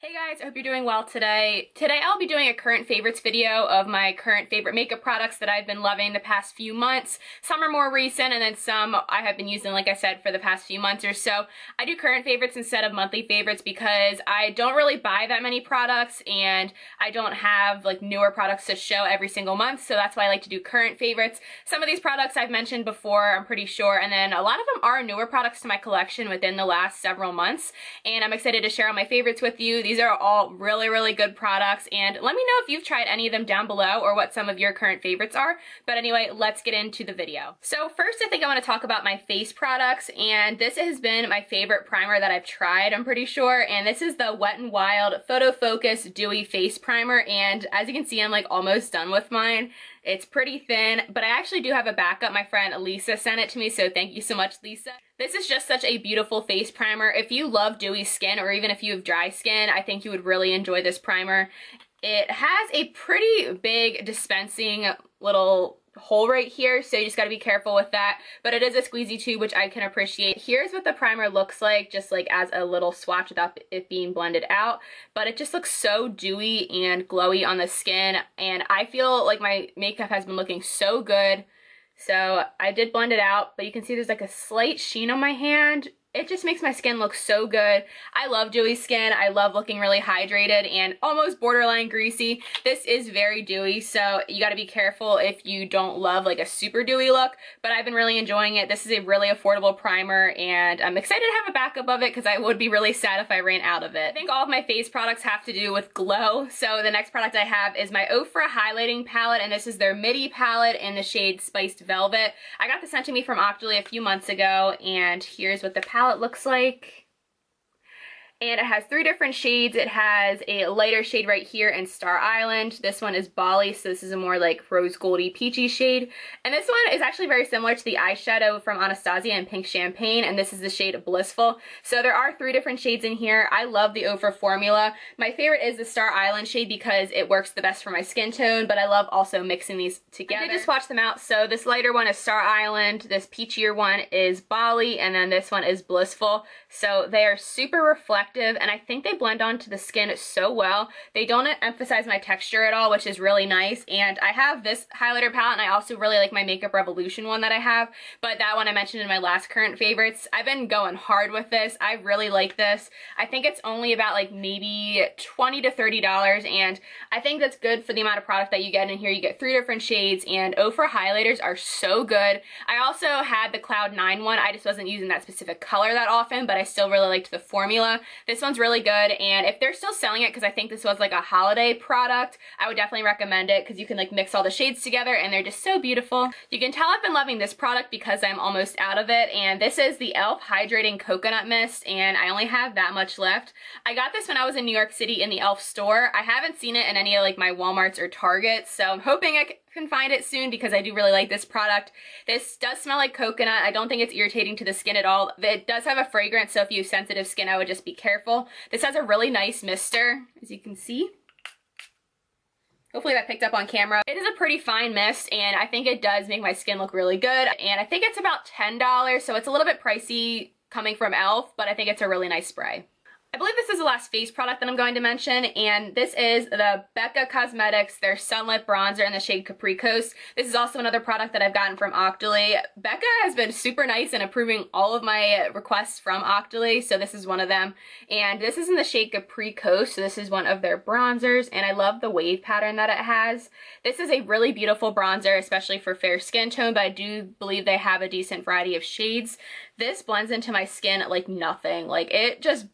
Hey guys, I hope you're doing well today. Today I'll be doing a current favorites video of my current favorite makeup products that I've been loving the past few months. Some are more recent and then some I have been using, like I said, for the past few months or so. I do current favorites instead of monthly favorites because I don't really buy that many products and I don't have like newer products to show every single month, so that's why I like to do current favorites. Some of these products I've mentioned before, I'm pretty sure, and then a lot of them are newer products to my collection within the last several months, and I'm excited to share all my favorites with you. These are all really good products, and let me know if you've tried any of them down below or what some of your current favorites are. But anyway, let's get into the video. So first, I think I want to talk about my face products, and this has been my favorite primer that I've tried, I'm pretty sure, and this is the Wet n Wild Photo Focus Dewy Face Primer, and as you can see, I'm like almost done with mine. It's pretty thin, but I actually do have a backup. My friend Lisa sent it to me, so thank you so much, Lisa. This is just such a beautiful face primer. If you love dewy skin, or even if you have dry skin, I think you would really enjoy this primer. It has a pretty big dispensing little hole right here, so you just got to be careful with that, but it is a squeezy tube, which I can appreciate. Here's what the primer looks like, just like as a little swatch without it being blended out, but it just looks so dewy and glowy on the skin, and I feel like my makeup has been looking so good. So I did blend it out, but you can see there's like a slight sheen on my hand. It just makes my skin look so good. I love dewy skin. I love looking really hydrated and almost borderline greasy. This is very dewy, so you gotta be careful if you don't love like a super dewy look, but I've been really enjoying it. This is a really affordable primer, and I'm excited to have a backup of it because I would be really sad if I ran out of it. I think all of my face products have to do with glow, so the next product I have is my Ofra highlighting palette, and this is their Midi palette in the shade Spiced Velvet. I got this sent to me from Octoly a few months ago, and here's what the palette looks like. And it has 3 different shades. It has a lighter shade right here in Star Island. This one is Bali, so this is a more like rose goldy peachy shade. And this one is actually very similar to the eyeshadow from Anastasia in Pink Champagne, and this is the shade Blissful. So there are 3 different shades in here. I love the Ofra formula. My favorite is the Star Island shade because it works the best for my skin tone, but I love also mixing these together. I did just swatch them out. So this lighter one is Star Island, this peachier one is Bali, and then this one is Blissful. So they are super reflective, and I think they blend onto the skin so well. They don't emphasize my texture at all, which is really nice. And I have this highlighter palette, and I also really like my Makeup Revolution one that I have, but that one I mentioned in my last current favorites. I've been going hard with this. I really like this. I think it's only about like maybe $20 to $30, and I think that's good for the amount of product that you get in here. You get 3 different shades, and Ofra highlighters are so good. I also had the Cloud 9 one. I just wasn't using that specific color that often, but I still really liked the formula. This one's really good, and if they're still selling it, because I think this was like a holiday product, I would definitely recommend it because you can like mix all the shades together and they're just so beautiful. You can tell I've been loving this product because I'm almost out of it, and this is the e.l.f. Hydrating Coconut Mist, and I only have that much left. I got this when I was in New York City in the e.l.f. store. I haven't seen it in any of like my Walmarts or Targets, so I'm hoping I can find it soon because I do really like this product. This does smell like coconut. I don't think it's irritating to the skin at all. It does have a fragrance, so if you have sensitive skin, I would just be careful. This has a really nice mister, as you can see. Hopefully that picked up on camera. It is a pretty fine mist, and I think it does make my skin look really good, and I think it's about $10, so it's a little bit pricey coming from e.l.f., but I think it's a really nice spray. I believe this is the last face product that I'm going to mention, and this is the Becca Cosmetics, their Sunlit Bronzer in the shade Capri Coast. This is also another product that I've gotten from Octoly. Becca has been super nice in approving all of my requests from Octoly, so this is one of them. And this is in the shade Capri Coast, so this is one of their bronzers, and I love the wave pattern that it has. This is a really beautiful bronzer, especially for fair skin tone, but I do believe they have a decent variety of shades. This blends into my skin like nothing. Like, it just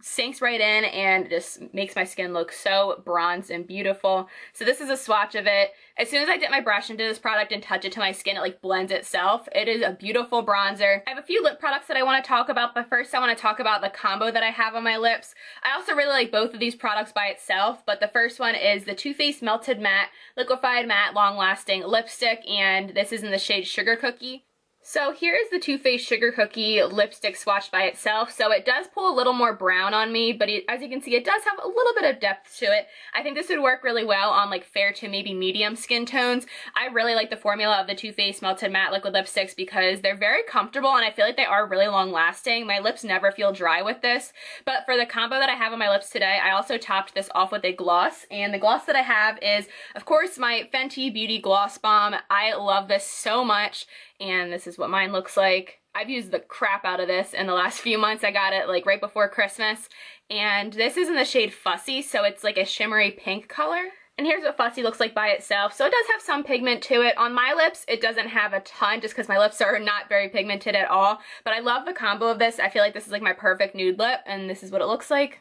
sinks right in and just makes my skin look so bronzed and beautiful. So this is a swatch of it. As soon as I dip my brush into this product and touch it to my skin, it like blends itself. It is a beautiful bronzer. I have a few lip products that I want to talk about, but first I want to talk about the combo that I have on my lips. I also really like both of these products by itself, but the first one is the Too Faced Melted Matte Liquefied Matte Long Lasting Lipstick, and this is in the shade Sugar Cookie. So here's the Too Faced Sugar Cookie lipstick swatch by itself. So it does pull a little more brown on me, but as you can see, it does have a little bit of depth to it. I think this would work really well on like fair to maybe medium skin tones. I really like the formula of the Too Faced Melted Matte Liquid Lipsticks because they're very comfortable and I feel like they are really long lasting. My lips never feel dry with this, but for the combo that I have on my lips today, I also topped this off with a gloss, and the gloss that I have is, of course, my Fenty Beauty Gloss Bomb. I love this so much. And this is what mine looks like. I've used the crap out of this in the last few months. I got it like right before Christmas. And this is in the shade Fussy, so it's like a shimmery pink color. And here's what Fussy looks like by itself. So it does have some pigment to it. On my lips, it doesn't have a ton just because my lips are not very pigmented at all. But I love the combo of this. I feel like this is like my perfect nude lip, and this is what it looks like.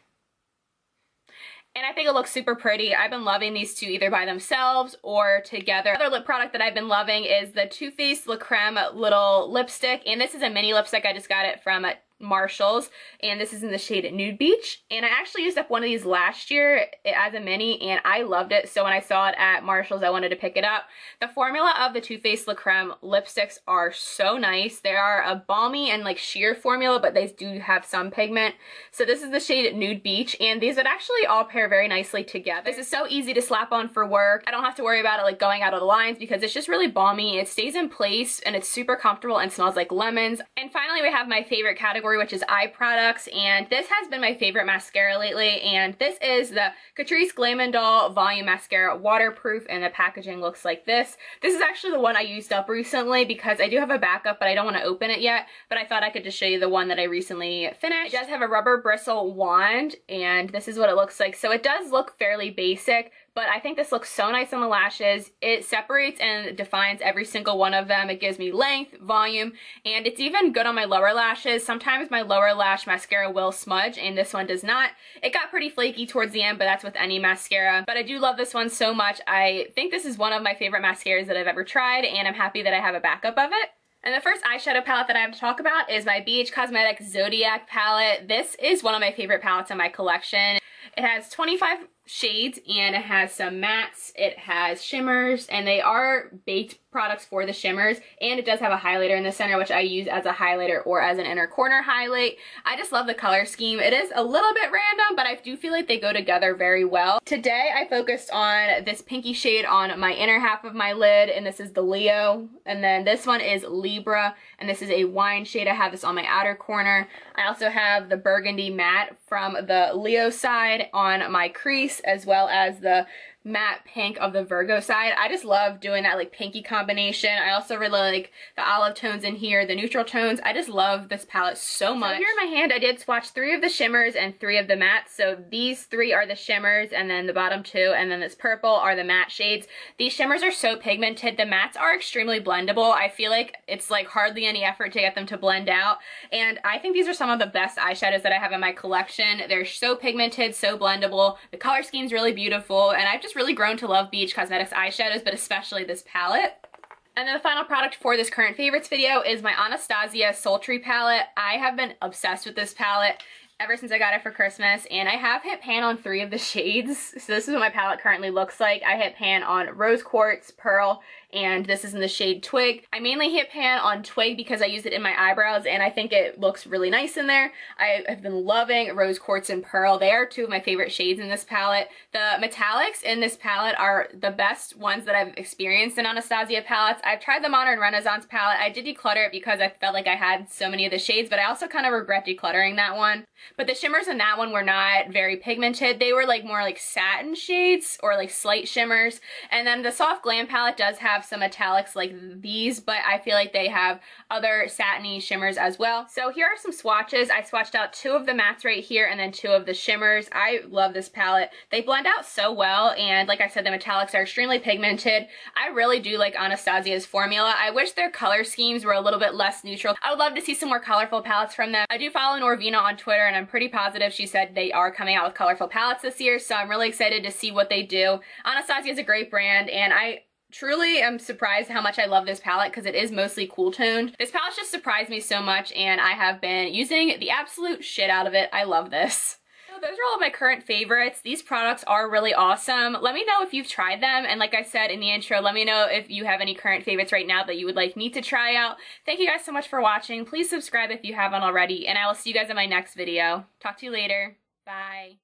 And I think it looks super pretty. I've been loving these two either by themselves or together. Another lip product that I've been loving is the Too Faced Le Creme little lipstick. And this is a mini lipstick. I just got it from Marshall's, and this is in the shade Nude Beach. And I actually used up one of these last year as a mini, and I loved it. So when I saw it at Marshall's, I wanted to pick it up. The formula of the Too Faced Le Creme lipsticks are so nice. They are a balmy and like sheer formula, but they do have some pigment. So this is the shade Nude Beach, and these would actually all pair very nicely together. This is so easy to slap on for work. I don't have to worry about it like going out of the lines because it's just really balmy. It stays in place and it's super comfortable and smells like lemons. And finally, we have my favorite category, which is eye products, and this has been my favorite mascara lately, and this is the Catrice Glam Doll Volume Mascara Waterproof, and the packaging looks like this. This is actually the one I used up recently because I do have a backup, but I don't want to open it yet, but I thought I could just show you the one that I recently finished. It does have a rubber bristle wand, and this is what it looks like. So it does look fairly basic, but I think this looks so nice on the lashes. It separates and defines every single one of them. It gives me length, volume, and it's even good on my lower lashes. Sometimes my lower lash mascara will smudge, and this one does not. It got pretty flaky towards the end, but that's with any mascara. But I do love this one so much. I think this is one of my favorite mascaras that I've ever tried, and I'm happy that I have a backup of it. And the first eyeshadow palette that I have to talk about is my ABH Cosmetics Zodiac palette. This is one of my favorite palettes in my collection. It has 25 shades, and it has some mattes, it has shimmers, and they are baked products for the shimmers, and it does have a highlighter in the center, which I use as a highlighter or as an inner corner highlight. I just love the color scheme. It is a little bit random, but I do feel like they go together very well. Today I focused on this pinky shade on my inner half of my lid, and this is the Leo, and then this one is Libra, and this is a wine shade. I have this on my outer corner. I also have the burgundy matte from the Leo side on my crease, as well as the matte pink of the Virgo side. I just love doing that like pinky combination. I also really like the olive tones in here, the neutral tones. I just love this palette so much. So here in my hand, I did swatch 3 of the shimmers and 3 of the mattes. So these 3 are the shimmers, and then the bottom 2, and then this purple are the matte shades. These shimmers are so pigmented. The mattes are extremely blendable. I feel like it's like hardly any effort to get them to blend out. And I think these are some of the best eyeshadows that I have in my collection. They're so pigmented, so blendable. The color scheme's really beautiful, and I've just really grown to love BH Cosmetics eyeshadows, but especially this palette. And then the final product for this current favorites video is my Anastasia Sultry palette. I have been obsessed with this palette ever since I got it for Christmas, and I have hit pan on 3 of the shades. So this is what my palette currently looks like. I hit pan on Rose Quartz, Pearl, and this is in the shade Twig. I mainly hit pan on Twig because I use it in my eyebrows, and I think it looks really nice in there. I have been loving Rose Quartz and Pearl. They are 2 of my favorite shades in this palette. The metallics in this palette are the best ones that I've experienced in Anastasia palettes. I've tried the Modern Renaissance palette. I did declutter it because I felt like I had so many of the shades, but I also kind of regret decluttering that one. But the shimmers in that one were not very pigmented. They were like more like satin shades or like slight shimmers. And then the Soft Glam palette does have some metallics like these, but I feel like they have other satiny shimmers as well. So here are some swatches. I swatched out 2 of the mattes right here and then 2 of the shimmers. I love this palette. They blend out so well, and like I said, the metallics are extremely pigmented. I really do like Anastasia's formula. I wish their color schemes were a little bit less neutral. I would love to see some more colorful palettes from them. I do follow Norvina on Twitter, and I'm pretty positive she said they are coming out with colorful palettes this year, so I'm really excited to see what they do. Anastasia is a great brand, and I truly am surprised how much I love this palette because it is mostly cool toned. This palette just surprised me so much, and I have been using the absolute shit out of it. I love this. those are all of my current favorites. These products are really awesome. Let me know if you've tried them, and like I said in the intro, let me know if you have any current favorites right now that you would like me to try out. Thank you guys so much for watching. Please subscribe if you haven't already, and I will see you guys in my next video. Talk to you later. Bye.